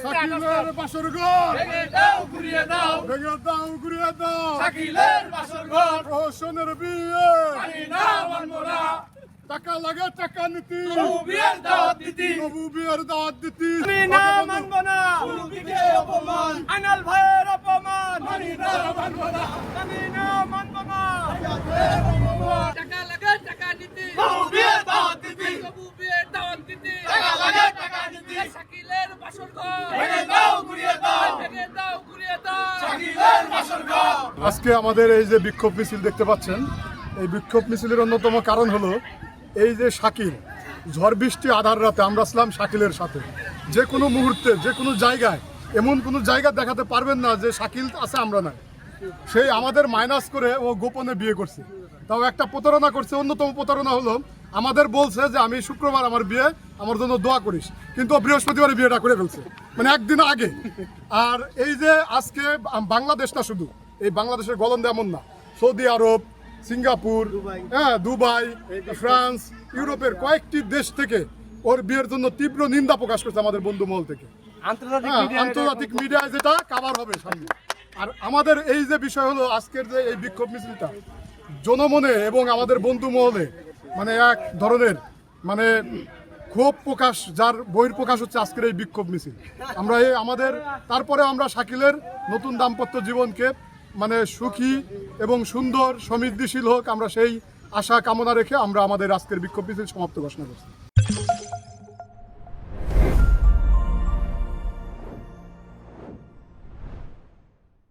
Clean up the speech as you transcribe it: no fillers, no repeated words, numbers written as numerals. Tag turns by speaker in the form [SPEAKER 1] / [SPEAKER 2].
[SPEAKER 1] শাকিলের বাসর ঘর
[SPEAKER 2] ভেঙে দাও ঘুরিয়ে দাও
[SPEAKER 1] ভেঙে দাও ঘুরিয়ে দাও
[SPEAKER 2] শাকিলের বাসর ঘর
[SPEAKER 1] রোশনের বিয়ে
[SPEAKER 2] মানি না মানবো না
[SPEAKER 1] টাকা লাগে টাকা নীতি
[SPEAKER 2] তবু বিয়ের দাওয়াত দিতি
[SPEAKER 1] তবু বিয়ের দাওয়াত দিতি
[SPEAKER 2] মানি না মানবো না মুরব্বিকে অপমান আনাল ভাইয়ের অপমান মানি না মানবো না মানি না মানবো না
[SPEAKER 3] টাকা লাগে টাকা দিতে
[SPEAKER 2] তবু বিয়ের দাওয়াত দিতি
[SPEAKER 3] তবু বিয়ের দাওয়াত দিতে
[SPEAKER 2] টাকা লাগে টাকা দিতি
[SPEAKER 3] শাকিলের বাসর ঘর
[SPEAKER 2] ভেঙে দাও ঘুরিয়ে দাও
[SPEAKER 3] ভেঙে দাও ঘুরিয়ে দাও
[SPEAKER 2] শাকিলের বাসর ঘর
[SPEAKER 1] আজকে আমাদের এই যে বিক্ষোভ মিছিল দেখতে পাচ্ছেন, এই বিক্ষোভ মিছিলের অন্যতম কারণ হলো এই যে শাকিল, ঝড় বৃষ্টি আধার রাতে আমরা ছিলাম শাকিলের সাথে। যে কোনো মুহূর্তে যে কোনো জায়গায় এমন কোনো জায়গা দেখাতে পারবেন না যে শাকিল আছে আমরা নাই। সেই আমাদের মাইনাস করে ও গোপনে বিয়ে করছে, তাও একটা প্রতারণা করছে। অন্যতম প্রতারণা হলো আমাদের বলছে যে আমি শুক্রবার আমার বিয়ে, আমার জন্য দোয়া করিস, কিন্তু ও বৃহস্পতিবারে বিয়েটা করে ফেলছে, মানে একদিন আগে। আর এই যে আজকে বাংলাদেশ না, শুধু এই বাংলাদেশের গলন্দে এমন না, সৌদি আরব, সিঙ্গাপুর, দুবাই, ফ্রান্স, ইউরোপের কয়েকটি দেশ থেকে ওর বিয়ের জন্য তীব্র নিন্দা প্রকাশ করছে আমাদের বন্ধু মহল থেকে। আন্তর্জাতিক মিডিয়ায় যেটা কাভার হবে সামনে। আর আমাদের এই যে বিষয় হলো আজকের যে এই বিক্ষোভ মিছিলটা জনমনে এবং আমাদের বন্ধু মহলে মানে এক ধরনের মানে ক্ষোভ প্রকাশ, যার বহিঃপ্রকাশ হচ্ছে আজকের এই বিক্ষোভ মিছিল। আমরা এই আমাদের তারপরে আমরা শাকিলের নতুন দাম্পত্য জীবনকে মানে সুখী এবং সুন্দর সমৃদ্ধিশীল হোক, আমরা সেই আশা কামনা রেখে আমরা আমাদের আজকের বিক্ষোভ মিছিল সমাপ্ত ঘোষণা করছি।